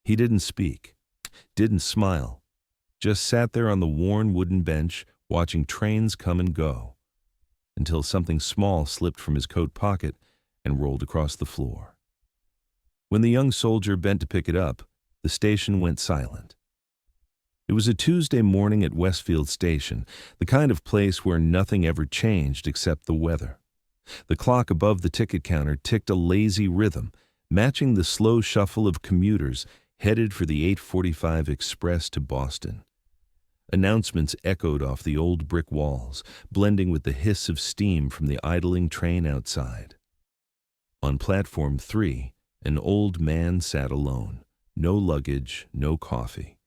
He didn't speak, didn't smile, just sat there on the worn wooden bench watching trains come and go, until something small slipped from his coat pocket and rolled across the floor. When the young soldier bent to pick it up, the station went silent. It was a Tuesday morning at Westfield Station, the kind of place where nothing ever changed except the weather. The clock above the ticket counter ticked a lazy rhythm, matching the slow shuffle of commuters headed for the 8:45 express to Boston. Announcements echoed off the old brick walls, blending with the hiss of steam from the idling train outside. On platform 3, an old man sat alone. No luggage, no coffee.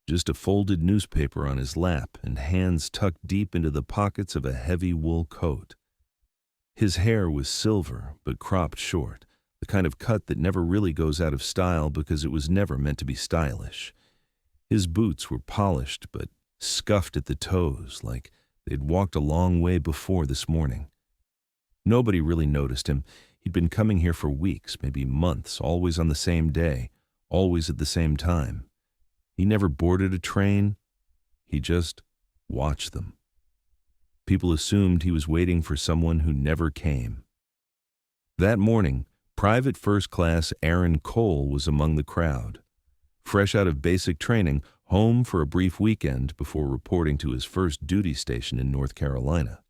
Just a folded newspaper on his lap and hands tucked deep into the pockets of a heavy wool coat. His hair was silver, but cropped short, the kind of cut that never really goes out of style because it was never meant to be stylish. His boots were polished, but scuffed at the toes, like they'd walked a long way before this morning. Nobody really noticed him. He'd been coming here for weeks, maybe months, always on the same day, always at the same time. He never boarded a train. He just watched them. People assumed he was waiting for someone who never came. That morning, Private First Class Aaron Cole was among the crowd. Fresh out of basic training, home for a brief weekend before reporting to his first duty station in North Carolina.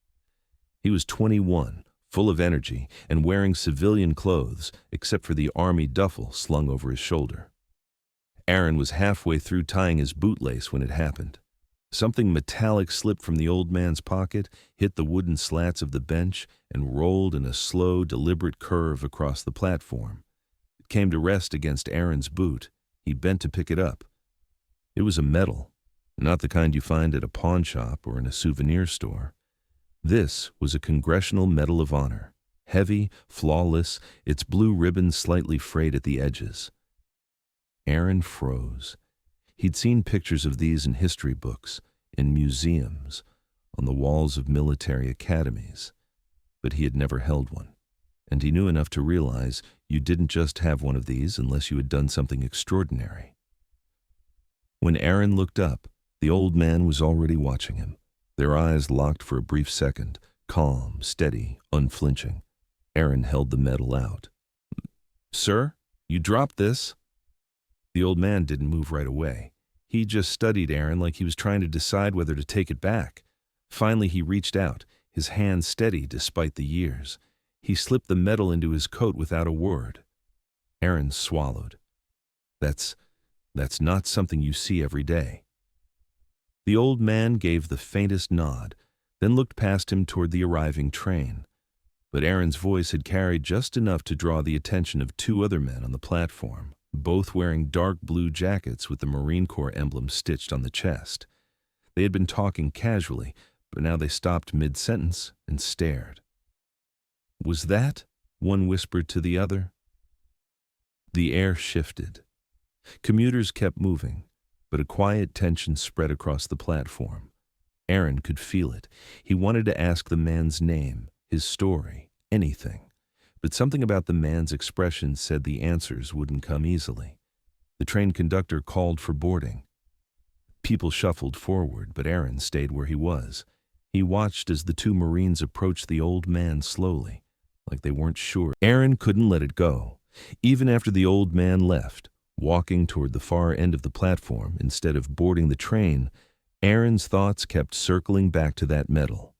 He was 21, full of energy, and wearing civilian clothes, except for the army duffel slung over his shoulder. Aaron was halfway through tying his bootlace when it happened. Something metallic slipped from the old man's pocket, hit the wooden slats of the bench, and rolled in a slow, deliberate curve across the platform. It came to rest against Aaron's boot. He bent to pick it up. It was a medal, not the kind you find at a pawn shop or in a souvenir store. This was a Congressional Medal of Honor, heavy, flawless, its blue ribbon slightly frayed at the edges. Aaron froze. He'd seen pictures of these in history books, in museums, on the walls of military academies, but he had never held one, and he knew enough to realize you didn't just have one of these unless you had done something extraordinary. When Aaron looked up, the old man was already watching him, their eyes locked for a brief second, calm, steady, unflinching. Aaron held the medal out. "Sir, you dropped this." The old man didn't move right away. He just studied Aaron like he was trying to decide whether to take it back. Finally, he reached out, his hand steady despite the years. He slipped the medal into his coat without a word. Aaron swallowed. That's not something you see every day. The old man gave the faintest nod, then looked past him toward the arriving train. But Aaron's voice had carried just enough to draw the attention of two other men on the platform, both wearing dark blue jackets with the Marine Corps emblem stitched on the chest. They had been talking casually, but now they stopped mid-sentence and stared. "Was that?" one whispered to the other. The air shifted. Commuters kept moving, but a quiet tension spread across the platform. Aaron could feel it. He wanted to ask the man's name, his story, anything. But something about the man's expression said the answers wouldn't come easily. The train conductor called for boarding. People shuffled forward, but Aaron stayed where he was. He watched as the two Marines approached the old man slowly, like they weren't sure. Aaron couldn't let it go. Even after the old man left, walking toward the far end of the platform instead of boarding the train, Aaron's thoughts kept circling back to that medal.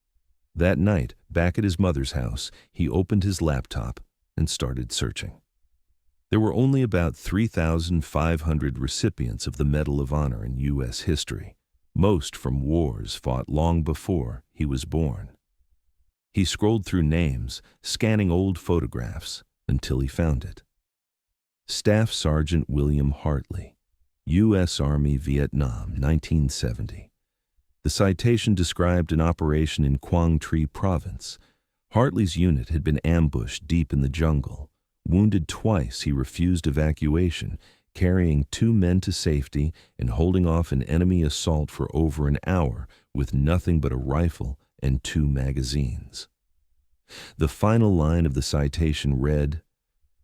That night, back at his mother's house, he opened his laptop and started searching. There were only about 3,500 recipients of the Medal of Honor in U.S. history, most from wars fought long before he was born. He scrolled through names, scanning old photographs, until he found it. Staff Sergeant William Hartley, U.S. Army, Vietnam, 1970. The citation described an operation in Quang Tri Province. Hartley's unit had been ambushed deep in the jungle. Wounded twice, he refused evacuation, carrying 2 men to safety and holding off an enemy assault for over an hour with nothing but a rifle and 2 magazines. The final line of the citation read,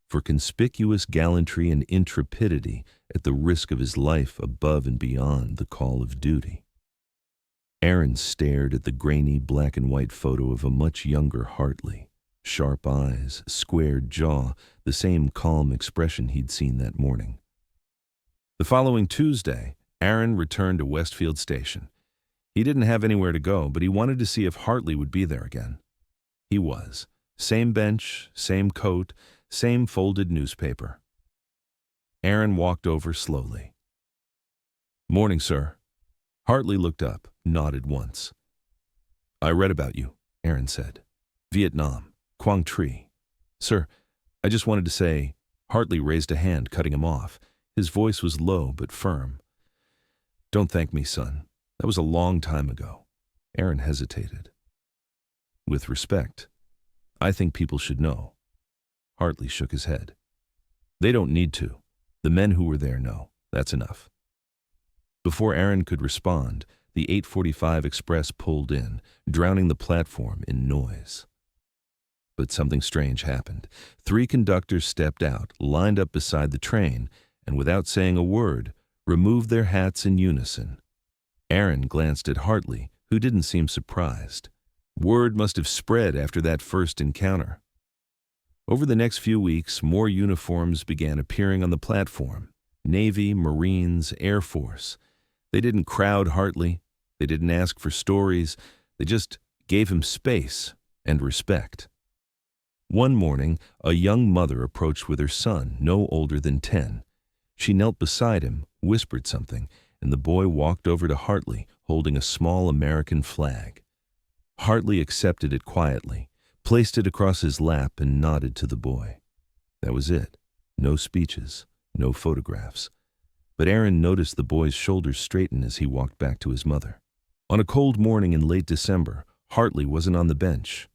for conspicuous gallantry and intrepidity at the risk of his life above and beyond the call of duty. Aaron stared at the grainy black and white photo of a much younger Hartley. Sharp eyes, squared jaw, the same calm expression he'd seen that morning. The following Tuesday, Aaron returned to Westfield Station. He didn't have anywhere to go, but he wanted to see if Hartley would be there again. He was. Same bench, same coat, same folded newspaper. Aaron walked over slowly. "Morning, sir." Hartley looked up, nodded once. "I read about you," Aaron said. "Vietnam, Quang Tri. Sir, I just wanted to say—" Hartley raised a hand, cutting him off. His voice was low but firm. "Don't thank me, son. That was a long time ago." Aaron hesitated. "With respect, I think people should know." Hartley shook his head. "They don't need to. The men who were there know. That's enough." Before Aaron could respond, the 8:45 express pulled in, drowning the platform in noise. But something strange happened. 3 conductors stepped out, lined up beside the train, and without saying a word, removed their hats in unison. Aaron glanced at Hartley, who didn't seem surprised. Word must have spread after that first encounter. Over the next few weeks, more uniforms began appearing on the platform. Navy, Marines, Air Force. They didn't crowd Hartley. They didn't ask for stories. They just gave him space and respect. One morning, a young mother approached with her son, no older than 10. She knelt beside him, whispered something, and the boy walked over to Hartley, holding a small American flag. Hartley accepted it quietly, placed it across his lap, and nodded to the boy. That was it. No speeches, no photographs. But Aaron noticed the boy's shoulders straighten as he walked back to his mother. On a cold morning in late December, Hartley wasn't on the bench.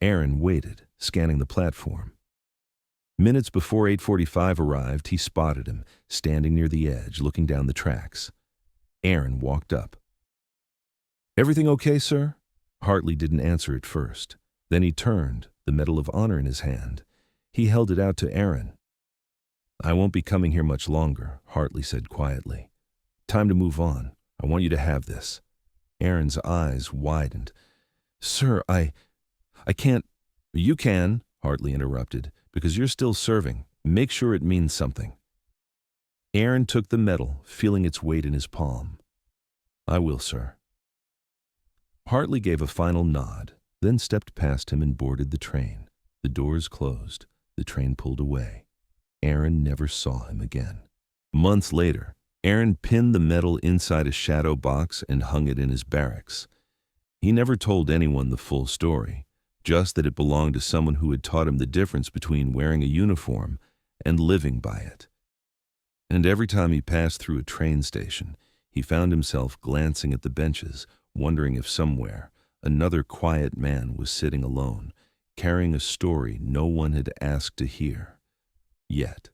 Aaron waited, scanning the platform. Minutes before 8:45 arrived, he spotted him, standing near the edge, looking down the tracks. Aaron walked up. "Everything okay, sir?" Hartley didn't answer at first. Then he turned, the Medal of Honor in his hand. He held it out to Aaron. "I won't be coming here much longer," Hartley said quietly. "Time to move on. I want you to have this." Aaron's eyes widened. "Sir, I can't—" "You can," Hartley interrupted, "because you're still serving. Make sure it means something." Aaron took the medal, feeling its weight in his palm. "I will, sir." Hartley gave a final nod, then stepped past him and boarded the train. The doors closed. The train pulled away. Aaron never saw him again. Months later, Aaron pinned the medal inside a shadow box and hung it in his barracks. He never told anyone the full story, just that it belonged to someone who had taught him the difference between wearing a uniform and living by it. And every time he passed through a train station, he found himself glancing at the benches, wondering if somewhere another quiet man was sitting alone, carrying a story no one had asked to hear. Yet.